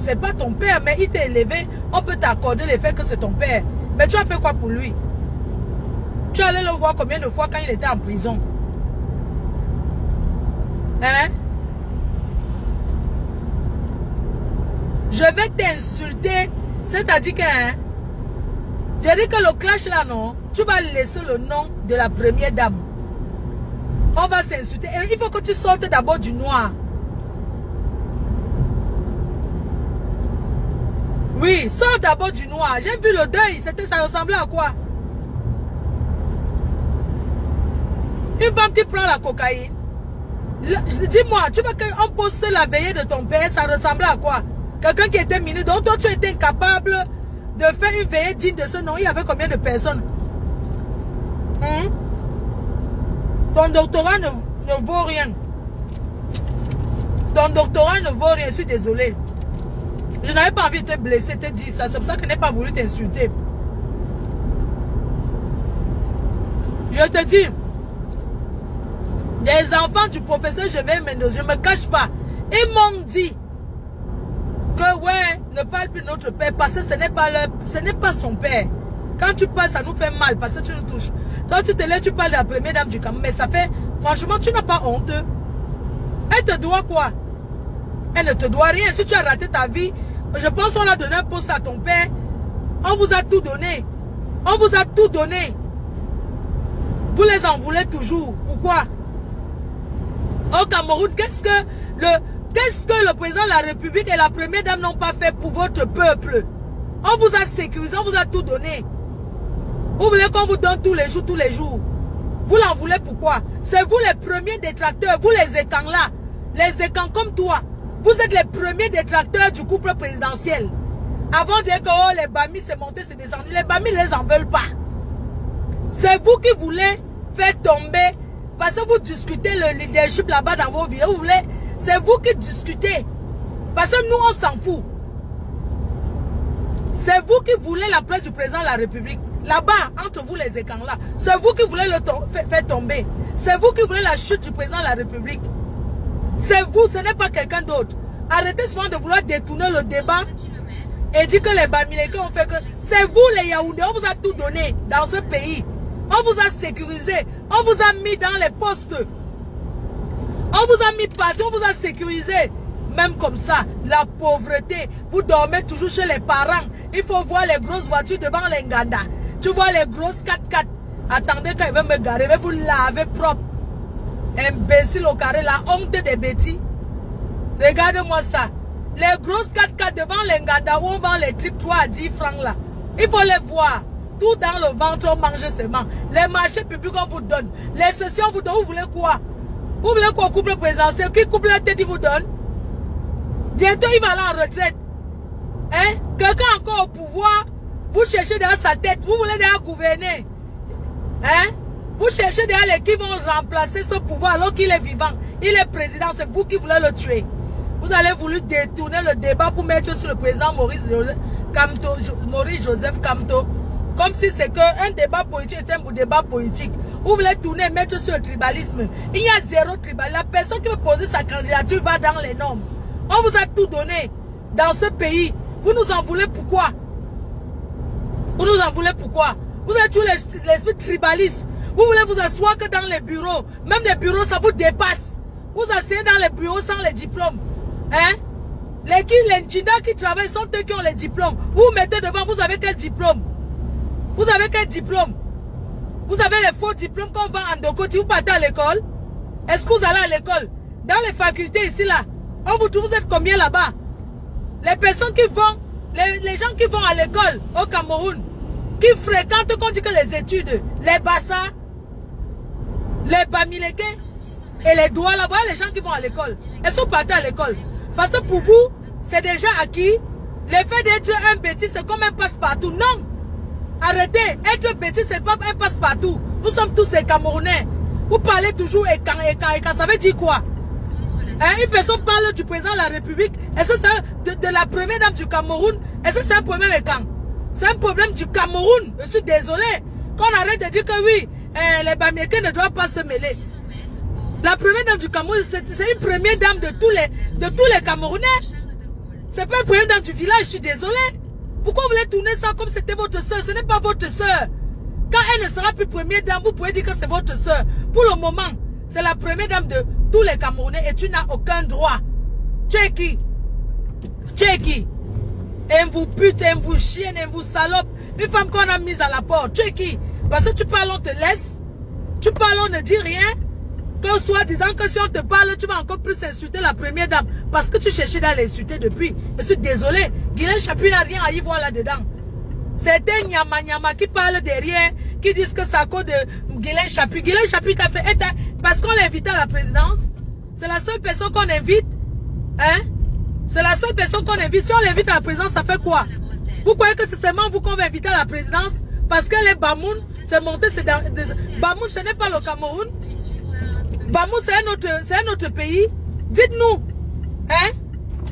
c'est pas ton père, mais il t'a élevé, on peut t'accorder le fait que c'est ton père. Mais tu as fait quoi pour lui? Tu allais le voir combien de fois quand il était en prison? Hein? Je vais t'insulter, c'est-à-dire que, hein, je dis que le clash là, non, tu vas laisser le nom de la première dame. On va s'insulter. Et il faut que tu sortes d'abord du noir. Oui, sors d'abord du noir. J'ai vu le deuil, ça ressemblait à quoi? Une femme qui prend la cocaïne. Dis-moi, tu veux qu'on poste la veillée de ton père, ça ressemblait à quoi? Quelqu'un qui était mineur, donc toi tu étais incapable de faire une veillée digne de ce nom. Il y avait combien de personnes? Ton doctorat ne vaut rien. Ton doctorat ne vaut rien, je suis désolé. Je n'avais pas envie de te blesser, te dire ça. C'est pour ça que je n'ai pas voulu t'insulter. Je te dis, des enfants du professeur Mendoza, je ne me cache pas. Ils m'ont dit que ouais, ne parle plus de notre père parce que ce n'est pas son père. Quand tu parles, ça nous fait mal parce que tu nous touches. Toi, tu te lèves, tu parles de la première dame du Cameroun, mais ça fait, franchement, tu n'as pas honte. Elle te doit quoi? Elle ne te doit rien. Si tu as raté ta vie, je pense qu'on a donné un poste à ton père. On vous a tout donné. On vous a tout donné. Vous les en voulez toujours. Pourquoi? Au Cameroun, qu'est-ce que le président de la République et la première dame n'ont pas fait pour votre peuple? On vous a sécurisé, on vous a tout donné. Vous voulez qu'on vous donne tous les jours. Vous l'en voulez pourquoi? C'est vous les premiers détracteurs, vous les écans là. Les écans comme toi. Vous êtes les premiers détracteurs du couple présidentiel. Avant de dire que oh, les Bamis c'est monté, c'est descendu. Les Bamis ne les en veulent pas. C'est vous qui voulez faire tomber. Parce que vous discutez le leadership là-bas dans vos vidéos. C'est vous qui discutez. Parce que nous on s'en fout. C'est vous qui voulez la place du président de la République. Là-bas, entre vous les écans là. C'est vous qui voulez le faire tomber. C'est vous qui voulez la chute du président de la République. C'est vous, ce n'est pas quelqu'un d'autre. Arrêtez souvent de vouloir détourner le débat et dire que les Bamileke ont fait que... C'est vous les Yaoundés, on vous a tout donné dans ce pays. On vous a sécurisé, on vous a mis dans les postes. On vous a mis partout, on vous a sécurisé. Même comme ça, la pauvreté, vous dormez toujours chez les parents. Il faut voir les grosses voitures devant les Nganda. Tu vois les grosses 4x4. Attendez quand il va me garer, vous laver propre. Imbécile au carré, la honte des bêtis. Regardez-moi ça. Les grosses 4x4 devant les Nganda où on vend les trucs 3 à 10 francs là. Il faut les voir. Tout dans le ventre, on mange seulement. Les marchés publics, on vous donne. Les sessions, on vous donne. Vous voulez quoi? Vous voulez quoi, couple présidentiel? Qui couple la tête, il vous donne? Bientôt, il va aller en retraite. Hein? Quelqu'un encore au pouvoir, vous cherchez derrière sa tête. Vous voulez derrière gouverner. Hein? Vous cherchez derrière les qui vont remplacer ce pouvoir alors qu'il est vivant. Il est président, c'est vous qui voulez le tuer. Vous allez vouloir détourner le débat pour mettre sur le président Maurice Joseph Kamto. Comme si c'est qu'un débat politique est un débat politique. Vous voulez tourner, mettre sur le tribalisme. Il y a zéro tribalisme. La personne qui veut poser sa candidature va dans les normes. On vous a tout donné dans ce pays. Vous nous en voulez pourquoi? Vous nous en voulez pourquoi? Vous êtes tous l'esprit tribaliste. Vous voulez vous asseoir que dans les bureaux. Même les bureaux, ça vous dépasse. Vous asseyez dans les bureaux sans les diplômes. Hein? Les Ntinda qui travaillent sont eux qui ont les diplômes. Vous vous mettez devant, vous avez quel diplôme? Vous avez quel diplôme? Vous avez les faux diplômes qu'on vend en Dokoti. Vous partez à l'école? Est-ce que vous allez à l'école? Dans les facultés ici là, on vous trouve, vous êtes combien là-bas? Les personnes qui vont, les gens qui vont à l'école au Cameroun, qui fréquentent, qu'on dit que les études, les Bassa, les Bamileke et les Douala, voilà les gens qui vont à l'école. Elles sont partis à l'école. Parce que pour vous, c'est déjà acquis. Le fait d'être un bêtise, c'est comme un passe-partout. Non! Arrêtez, être bêtise, c'est pas un passe-partout. Nous sommes tous des Camerounais. Vous parlez toujours et quand, ça veut dire quoi? Hein, une personne parle du président de la République. Est-ce que c'est de la première dame du Cameroun? Est-ce que c'est un problème écan? C'est un problème du Cameroun. Je suis désolé. Qu'on arrête de dire que oui, les Bamileke ne doivent pas se mêler. La première dame du Cameroun, c'est une première dame de tous les Camerounais. C'est pas le première dame du village, je suis désolée. Pourquoi vous voulez tourner ça comme c'était votre soeur? Ce n'est pas votre soeur. Quand elle ne sera plus première dame, vous pouvez dire que c'est votre soeur. Pour le moment, c'est la première dame de tous les Camerounais et tu n'as aucun droit. Tu es qui? Tu es qui? Elle vous pute, elle vous chienne, elle vous salope. Une femme qu'on a mise à la porte. Tu es qui? Parce que tu parles, on te laisse. Tu parles, on ne dit rien. Que soit disant que si on te parle, tu vas encore plus insulter la première dame. Parce que tu cherchais à l'insulter depuis. Je suis désolé. Guylaine Chapuis n'a rien à y voir là-dedans. C'est des nyama qui parlent derrière, qui disent que c'est à cause de Guylaine Chapuis. Guylaine Chapuis t'a fait... Parce qu'on l'a invité à la présidence. C'est la seule personne qu'on invite. Hein? C'est la seule personne qu'on invite. Si on l'invite à la présidence, ça fait quoi? Vous croyez que c'est seulement vous qu'on va inviter à la présidence? Parce que les Bamoun, c'est monté... Bamoun, ce n'est pas le Cameroun. Bamoun, c'est un autre pays. Dites-nous. Hein?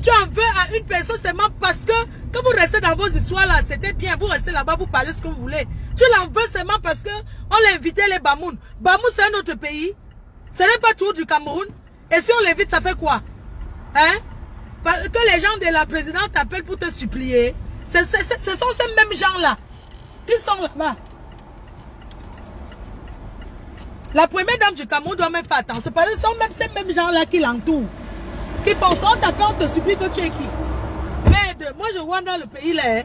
Tu en veux à une personne seulement parce que vous restez dans vos histoires là, c'était bien. Vous restez là-bas, vous parlez ce que vous voulez. Tu l'en veux seulement parce que on l'a invité les Bamoun. Bamoun, c'est un autre pays. Ce n'est pas tout du Cameroun. Et si on l'invite, ça fait quoi? Hein? Que les gens de la présidente t'appellent pour te supplier. Ce sont ces mêmes gens-là qui sont là-bas. La première dame du Cameroun doit même faire attention. Parce que ce sont même ces mêmes gens-là qui l'entourent. Qui pensent, on t'appelle, on te supplie que tu es qui? Merde, moi je vois dans le pays là. Hein.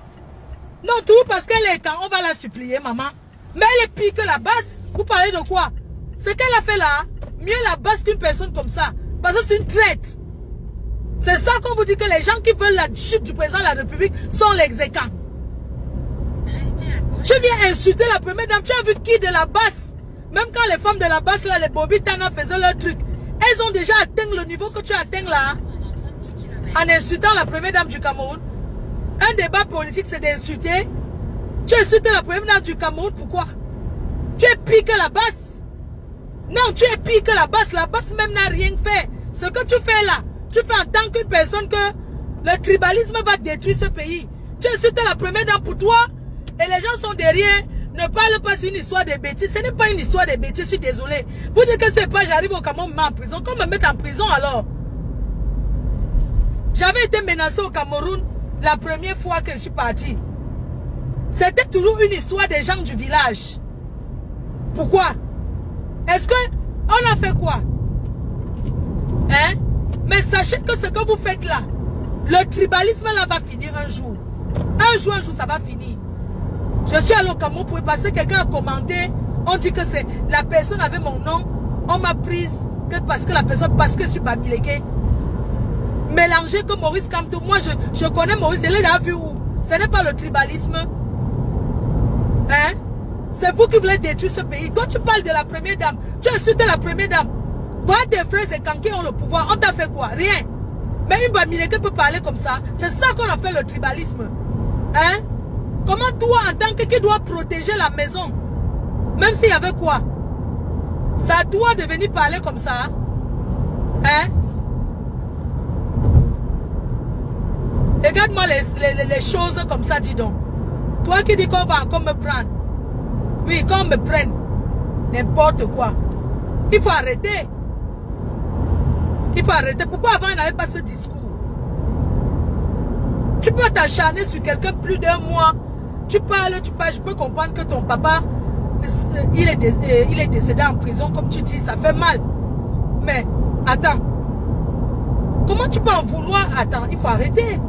Non, tout parce qu'elle est quand on va la supplier, maman. Mais elle est pire que la basse. Vous parlez de quoi? Ce qu'elle a fait là, mieux la basse qu'une personne comme ça. Parce que c'est une traite. C'est ça qu'on vous dit que les gens qui veulent la chute du président de la République sont l'exécant. Tu viens insulter la première dame. Tu as vu qui de la basse? Même quand les femmes de la basse là, les Bobby Tana faisaient leur truc. Elles ont déjà atteint le niveau que tu atteins là. En insultant la première dame du Cameroun. Un débat politique, c'est d'insulter. Tu as insulté la première dame du Cameroun, pourquoi? Tu es pire que la basse. Non, tu es pire que la basse. La basse même n'a rien fait. Ce que tu fais là, tu fais en tant qu'une personne que le tribalisme va détruire ce pays. Tu as insulté la première dame pour toi. Et les gens sont derrière. Ne parle pas sur une histoire de bêtises. Ce n'est pas une histoire de bêtises, je suis désolé. Vous dites que c'est pas, j'arrive au Cameroun, me met en prison. Qu'on me mette en prison alors? J'avais été menacé au Cameroun la première fois que je suis parti. C'était toujours une histoire des gens du village. Pourquoi? Est-ce que on a fait quoi? Hein? Mais sachez que ce que vous faites là, le tribalisme là va finir un jour. Un jour, ça va finir. Je suis allé au Cameroun pour y passer, quelqu'un a commenté, on dit que c'est la personne avait mon nom, on m'a prise que parce que la personne, parce que je suis Bamileke. Mélangé que Maurice Kamto, moi je connais Maurice, je l'ai déjà vu où? Ce n'est pas le tribalisme. Hein? C'est vous qui voulez détruire ce pays. Toi tu parles de la première dame, tu insultes la première dame. Toi tes frères et Kanké ont le pouvoir, on t'a fait quoi? Rien. Mais une Bamileke peut parler comme ça, c'est ça qu'on appelle le tribalisme. Hein? Comment toi, en tant que qui doit protéger la maison, même s'il y avait quoi? C'est à toi de venir parler comme ça. Hein? Regarde-moi les choses comme ça, dis donc. Toi qui dis qu'on va encore me prendre. Oui, qu'on me prenne. N'importe quoi. Il faut arrêter. Il faut arrêter. Pourquoi avant il n'avait pas ce discours? Tu peux t'acharner sur quelqu'un plus d'un mois. Tu parles, je peux comprendre que ton papa, il est décédé en prison, comme tu dis, ça fait mal. Mais, attends. Comment tu peux en vouloir? Attends, il faut arrêter.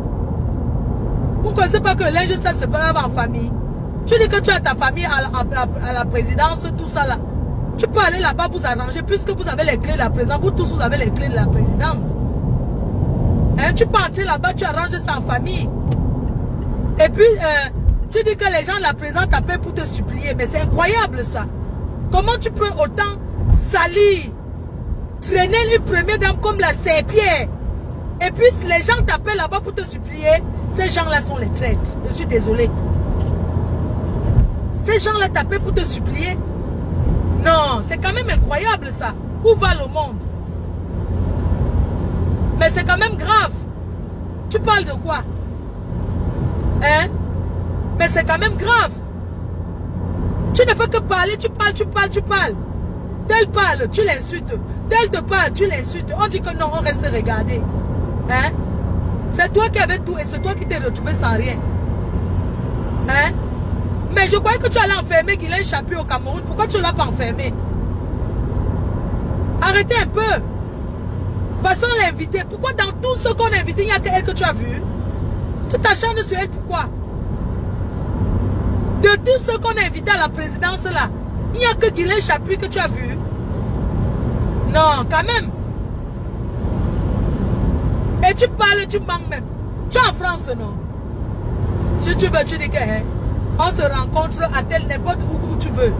Vous ne connaissez pas que linge, ça se fait en famille. Tu dis que tu as ta famille à la présidence, tout ça là. Tu peux aller là-bas vous arranger, puisque vous avez les clés de la présidence. Vous tous, vous avez les clés de la présidence. Hein, tu peux entrer là-bas, tu arranges ça en famille. Et puis, tu dis que les gens de la présidence t'appellent pour te supplier. Mais c'est incroyable ça. Comment tu peux autant salir, traîner une première dame comme la serpillère? Et puis les gens t'appellent là-bas pour te supplier. Ces gens-là sont les traîtres. Je suis désolé. Ces gens-là t'appellent pour te supplier. Non, c'est quand même incroyable ça. Où va le monde? Mais c'est quand même grave. Tu parles de quoi? Hein? Mais c'est quand même grave. Tu ne fais que parler, tu parles. Tel parle, tu l'insultes. Tel te parle, tu l'insultes. On dit que non, on reste regarder. Hein? C'est toi qui avais tout et c'est toi qui t'es retrouvé sans rien. Hein? Mais je croyais que tu allais enfermer Guylaine Chapuis au Cameroun. Pourquoi tu ne l'as pas enfermé? Arrêtez un peu. Passons l'inviter. Pourquoi dans tout ce qu'on a invité, il n'y a qu'elle que tu as vu? Tu t'acharnes sur elle, pourquoi? De tout ce qu'on a invité à la présidence là, il n'y a que Guylaine Chapuis que tu as vu. Non, quand même. Et tu parles, tu manques même. Tu es en France, non? Si tu veux, tu dis que hein, on se rencontre à tel n'importe où tu veux.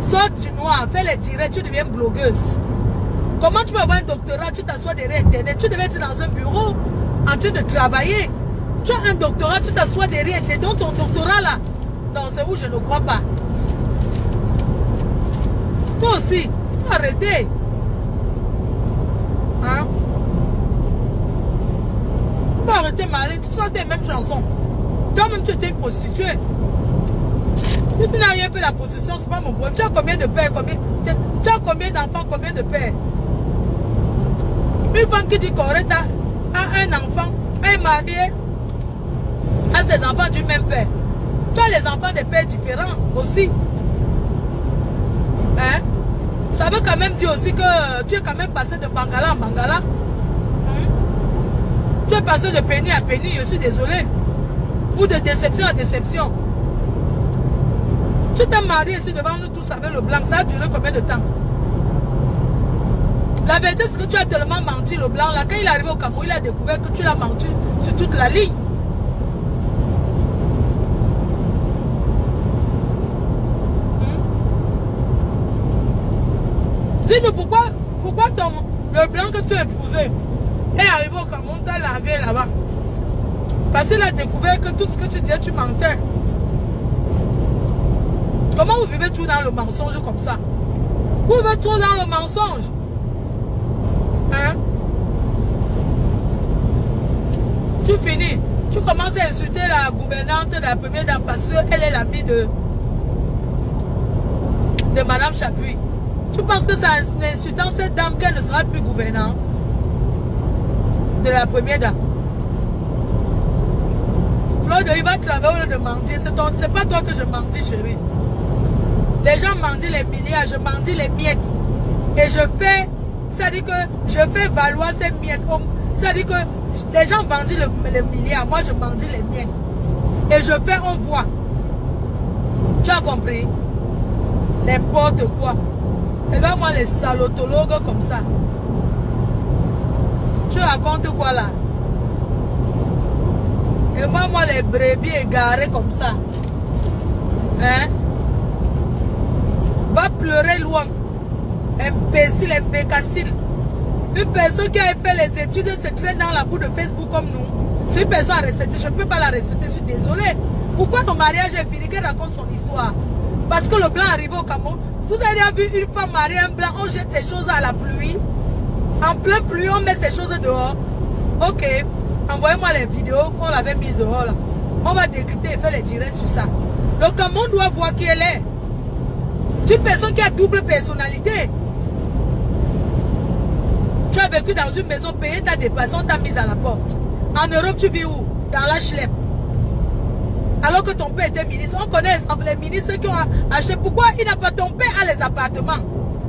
Saute du noir, fais les directs, tu deviens blogueuse. Comment tu vas avoir un doctorat, tu t'assois derrière Internet, tu devais être dans un bureau en train de travailler. Tu as un doctorat, tu t'assois derrière Internet, donc ton doctorat là, non, c'est où je ne crois pas. Toi aussi, il faut arrêter. Hein? Il faut arrêter, Marie, tu chantes les mêmes chansons. Toi-même, tu étais une prostituée. Tu n'as rien fait la prostitution, c'est pas mon problème. Tu as combien de pères, tu as combien d'enfants, combien de pères? Une femme qui dit qu'Orette a un enfant, elle est mariée à ses enfants du même père. Tu as les enfants des pères différents aussi. Hein? Ça veut quand même dire aussi que tu es quand même passé de Bangala en Bangala. Tu es passé de penny à penny, je suis désolé. Ou de déception à déception. Tu t'es marié ici devant nous tous avec le blanc. Ça a duré combien de temps? La vérité, c'est que tu as tellement menti le blanc. Là, quand il est arrivé au Cameroun, il a découvert que tu l'as menti sur toute la ligne. Dis-nous pourquoi le blanc que tu as épousé est arrivé au Cameroun, tu as largué là-bas. Parce qu'il a découvert que tout ce que tu disais, tu mentais. Comment vous vivez tout dans le mensonge comme ça? Vous vivez tout dans le mensonge. Hein? Tu finis. Tu commences à insulter la gouvernante de la première dame parce qu'elle est l'amie de Madame Chapuis. Tu penses que c'est en insultant cette dame qu'elle ne sera plus gouvernante de la première dame? Fleur, il va travailler de mentir. C'est pas toi que je mendie, chérie. Les gens mendient les milliards, je mendie les miettes. Et je fais, c'est-à-dire que je fais valoir ces miettes. C'est-à-dire que les gens mendient les milliards, moi je mendie les miettes. Et je fais, on voit. Tu as compris? N'importe quoi. Regarde-moi les salotologues comme ça. Tu racontes quoi là? Et moi les brebis égarés comme ça. Hein? Va pleurer loin. Imbécile, imbécile. Une personne qui a fait les études se traîne dans la boue de Facebook comme nous. C'est une personne à respecter. Je ne peux pas la respecter, je suis désolée. Pourquoi ton mariage est fini? Qu'elle raconte son histoire? Parce que le blanc est arrivé au Cameroun. Vous avez vu une femme mariée, un blanc, on jette ces choses à la pluie. En plein pluie, on met ces choses dehors. Ok. Envoyez-moi les vidéos qu'on l'avait mises dehors là. On va décrypter et faire les directs sur ça. Le Cameroun doit voir qui elle est. C'est une personne qui a double personnalité. Tu as vécu dans une maison, payé ta dépense, on t'a mise à la porte. En Europe, tu vis où? Dans la HLM. Alors que ton père était ministre. On connaît les ministres qui ont acheté. Pourquoi il n'a pas, ton père a les appartements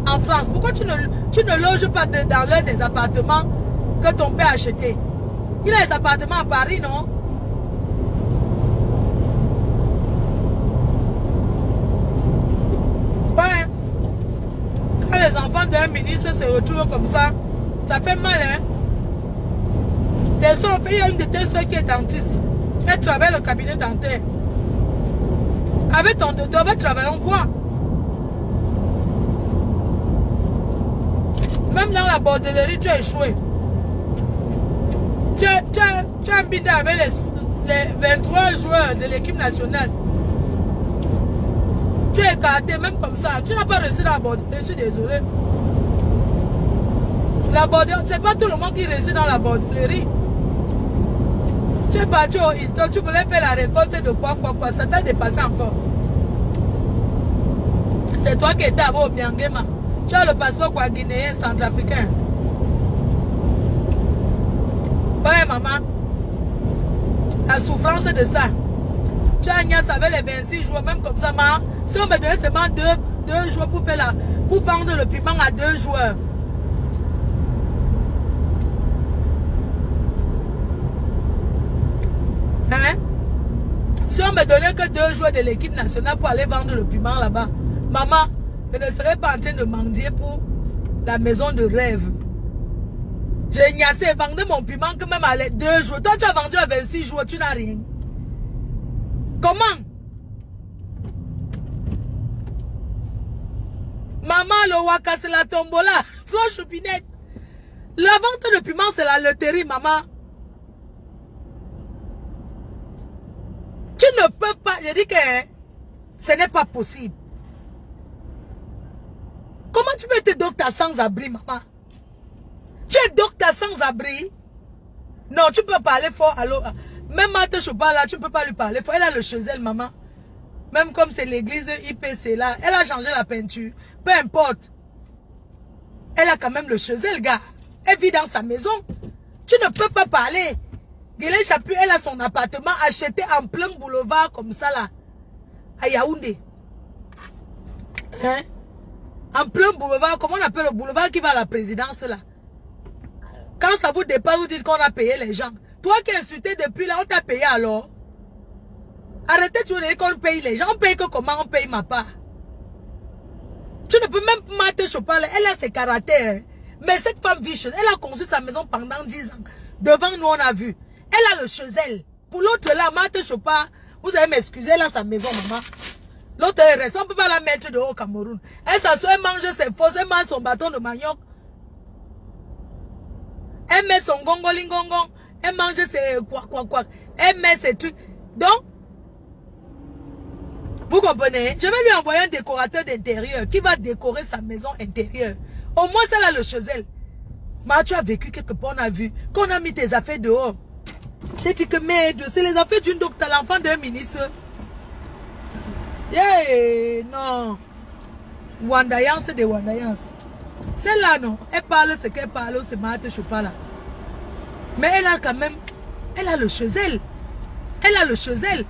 en France? Pourquoi tu ne loges pas dans l'un des appartements que ton père a acheté? Il a les appartements à Paris, non? Ouais. Quand les enfants d'un ministre se retrouvent comme ça fait mal, hein? Tes soeurs, il y a une de tes soeurs qui est dentiste. Elle travaille au cabinet dentaire. Avec ton docteur, va travailler, on voit. Même dans la bordellerie, tu as échoué. Tu as habité avec les 23 joueurs de l'équipe nationale. Tu es écarté, même comme ça. Tu n'as pas réussi dans la bordellerie, je suis désolé. La bordellerie, c'est pas tout le monde qui réussit dans la bordellerie. Tu es parti au Hilton, tu voulais faire la récolte de quoi, ça t'a dépassé encore. C'est toi qui étais à Biangema. Tu as le passeport quoi, guinéen, centrafricain. Ouais, maman. La souffrance de ça. Tu as Agnès avec les 26 jours, même comme ça, ma. Si on me donnait seulement 2 jours pour faire pour vendre le piment à 2 joueurs. Hein? Si on me donnait que 2 joueurs de l'équipe nationale pour aller vendre le piment là-bas, maman, je ne serais pas en train de mendier pour la maison de rêve. J'ai ignassé, vendé mon piment que même à 2 jours. Toi, tu as vendu à 26 jours, tu n'as rien. Comment? Maman, le waka, c'est la tombola. Flanche choupinette. La vente de piment, c'est la loterie, maman. Tu ne peux pas. Je dis que ce n'est pas possible. Comment tu peux être docteur sans abri, maman? Tu es docteur sans abri? Non, tu peux parler fort. Alors, même Marthe Chopin là, tu ne peux pas lui parler fort. Elle a le chezel, maman. Même comme c'est l'église IPC là, elle a changé la peinture. Peu importe. Elle a quand même le chezel, gars. Elle vit dans sa maison. Tu ne peux pas parler. Guélé Chapu, elle a son appartement acheté en plein boulevard comme ça là. À Yaoundé. Hein? En plein boulevard, comment on appelle le boulevard qui va à la présidence là? Quand ça vous dépasse, vous dites qu'on a payé les gens. Toi qui es insulté depuis là, on t'a payé alors? Arrêtez de dire qu'on paye les gens. On paye que comment on paye ma part? Tu ne peux même pas te choper. Elle a ses caractères. Mais cette femme vicieuse, elle a conçu sa maison pendant 10 ans. Devant nous, on a vu. Elle a le chezel. Pour l'autre là, Marthe Chopin, vous allez m'excuser, elle a sa maison, maman. L'autre reste, on ne peut pas la mettre dehors au Cameroun. Elle s'assoit, elle mange ses fausses, elle mange son bâton de manioc. Elle met son gongoling-gongong. Elle mange ses quoi. Elle met ses trucs. Donc, vous comprenez? Je vais lui envoyer un décorateur d'intérieur qui va décorer sa maison intérieure. Au moins, ça a le chezel. Mais tu as vécu quelque part, on a vu qu'on a mis tes affaires dehors. J'ai dit que merde, c'est les affaires d'une docteur, l'enfant d'un ministre. Yeah, non. Wandayance de Wandayance. Celle-là, non. Elle parle ce qu'elle parle, c'est Marthe Chopin là. Mais elle a quand même, elle a le chezel. Elle a le chezel.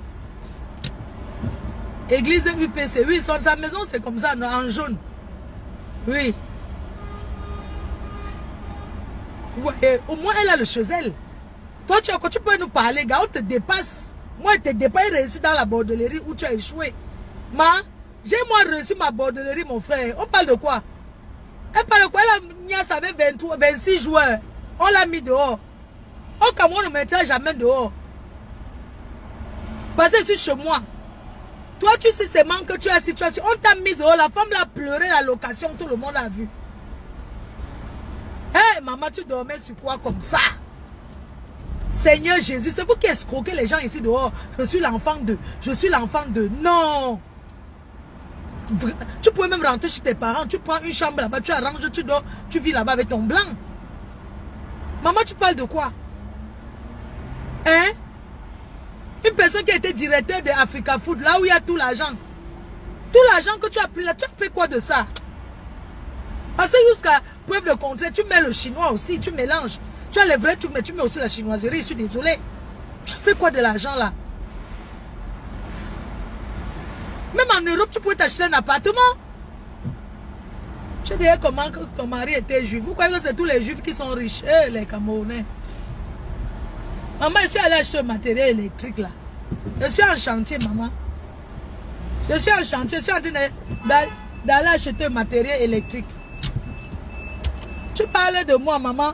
Église UPC, oui, sa maison c'est comme ça, non, en jaune. Oui. Vous voyez, au moins elle a le chezel. Toi, tu peux nous parler, gars, on te dépasse. Moi, je te dépasse, réussi dans la bordellerie où tu as échoué. J'ai moi réussi ma bordellerie, mon frère. On parle de quoi? Elle parle de quoi? Elle avait 26 joueurs. On l'a mis dehors. Au Cameroun, on ne mettra jamais dehors. Parce que je suis chez moi. Toi, tu sais seulement que tu as la situation. On t'a mis dehors. La femme l'a pleuré, la location, tout le monde a vu. Hé, maman, tu dormais sur quoi comme ça? Seigneur Jésus, c'est vous qui escroquez les gens ici dehors. Je suis l'enfant de. Je suis l'enfant de. Non. Tu pouvais même rentrer chez tes parents. Tu prends une chambre là-bas, tu arranges, tu dors, tu vis là-bas avec ton blanc. Maman, tu parles de quoi? Hein? Une personne qui a été directeur de Africa Food, là où il y a tout l'argent. Tout l'argent que tu as pris là, tu as fait quoi de ça? Parce que jusqu'à preuve de contraire, tu mets le chinois aussi, tu mélanges. Tu as les vrais trucs, mais tu mets aussi la chinoiserie, je suis désolé. Tu as fait quoi de l'argent là? Même en Europe, tu pouvais t'acheter un appartement. Tu dis comment ton mari était juif. Vous croyez que c'est tous les juifs qui sont riches? Les Camerounais. Maman, je suis allée acheter un matériel électrique là. Je suis en chantier, maman. Je suis en chantier, je suis en train d'aller acheter un matériel électrique. Tu parles de moi, maman.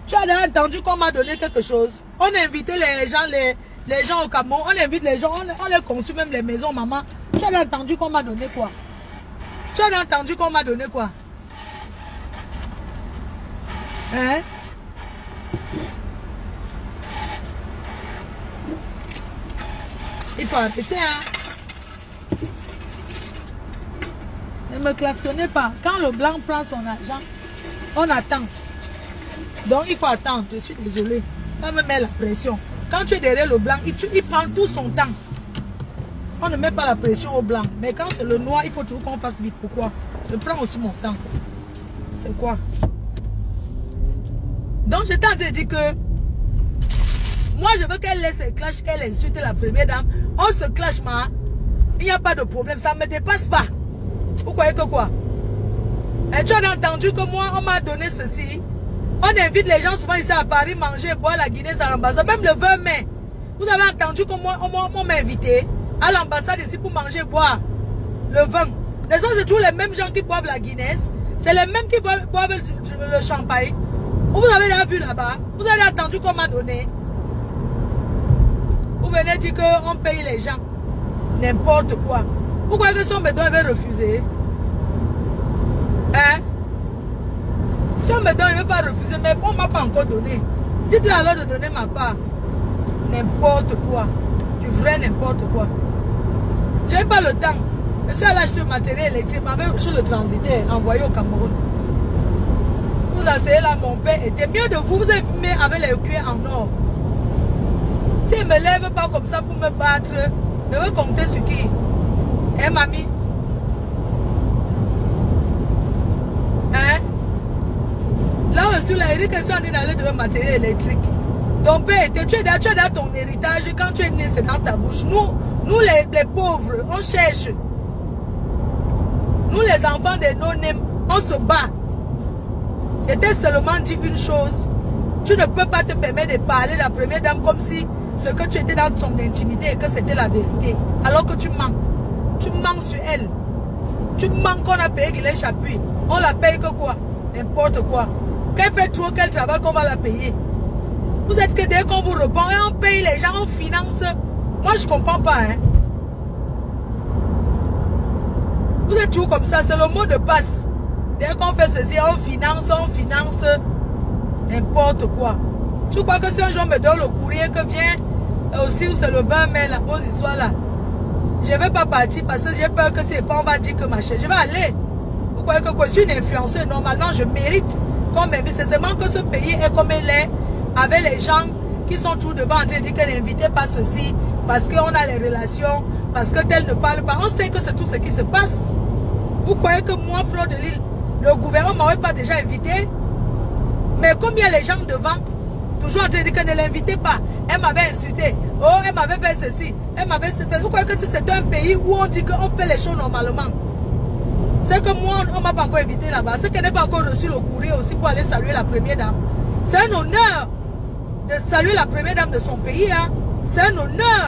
Tu as déjà entendu qu'on m'a donné quelque chose. On a invité les gens au Cameroun. On invite les gens, on les conçut même les maisons, maman. Tu as déjà entendu qu'on m'a donné quoi? Tu as déjà entendu qu'on m'a donné quoi? Hein? Il faut arrêter, hein? Ne me klaxonnez pas. Quand le blanc prend son argent, on attend. Donc il faut attendre. Je suis désolée. On me met la pression. Quand tu es derrière le blanc, il prend tout son temps. On ne met pas la pression au blanc. Mais quand c'est le noir, il faut toujours qu'on fasse vite. Pourquoi? Je prends aussi mon temps. C'est quoi? Donc j'étais en train de dire que Moi, je veux qu'elle laisse ses clashs, qu'elle insulte la première dame. On se clash, il n'y a pas de problème. Ça ne me dépasse pas. Vous croyez que quoi? Et tu as entendu que moi, on m'a donné ceci. On invite les gens souvent ici à Paris manger, boire la Guinée à l'ambassade. Même le 20 mai. Vous avez entendu que moi, on m'a invité à l'ambassade ici pour manger, boire le vin. Les autres, c'est toujours les mêmes gens qui boivent la Guinness. C'est les mêmes qui boivent le champagne. Vous avez déjà vu là-bas. Vous avez entendu qu'on m'a donné. Vous venez dire qu'on paye les gens. N'importe quoi. Pourquoi que si on me donne, il va refuser? Hein? Si on me donne, il ne va pas refuser. Mais on ne m'a pas encore donné. Dites-le alors de donner ma part. N'importe quoi. Du vrai n'importe quoi. Je n'ai pas le temps. Je suis allé acheter le matériel électrique. Je le transitais, envoyé au Cameroun. Vous asseyez là, mon père était mieux de vous. Vous avez fumé avec les cuirs en or. S'il ne me lève pas comme ça pour me battre, je veux compter sur qui? Hein, mamie? Hein? Là où je suis là, il dit que je suis en train d'aller de matériel électrique. Ton père était, tu as dans ton héritage, quand tu es né, c'est dans ta bouche. Nous les pauvres, on cherche. Nous les enfants de non-nés, on se bat. Je t'ai seulement dit une chose. Tu ne peux pas te permettre de parler de la première dame comme si ce que tu étais dans son intimité et que c'était la vérité. Alors que tu mens. Tu mens sur elle. Tu mens qu'on a payé qu'il Chapuis. On la paye que quoi? N'importe quoi. Qu'elle fait trop, quel travail qu'on va la payer. Vous êtes que dès qu'on vous répond et on paye les gens, on finance. Moi, je ne comprends pas. Hein. Vous êtes toujours comme ça, c'est le mot de passe. Dès qu'on fait ceci, on finance. N'importe quoi. Tu crois que si un jour me donne le courrier que vient aussi, où c'est le 20 mai, la grosse histoire là, je ne vais pas partir parce que j'ai peur que c'est pas, on va dire que ma chérie, je vais aller. Vous croyez que je suis une influenceuse, normalement je mérite qu'on m'invite. C'est seulement que ce pays est comme il est, avec les gens qui sont toujours devant en train de dire que l'invité pas ceci, parce qu'on a les relations, parce que tel ne parle pas. On sait que c'est tout ce qui se passe. Vous croyez que moi, Fleur de Lille, le gouvernement ne m'aurait pas déjà invité? Mais comme il y a les gens devant, toujours en train de dire que ne l'invitez pas. Elle m'avait insulté. Oh, elle m'avait fait ceci. Elle m'avait fait. Vous croyez que c'est un pays où on dit qu'on fait les choses normalement? C'est que moi, on ne m'a pas encore invité là-bas. C'est qu'elle n'a pas encore reçu le courrier aussi pour aller saluer la première dame. C'est un honneur de saluer la première dame de son pays. Hein. C'est un honneur.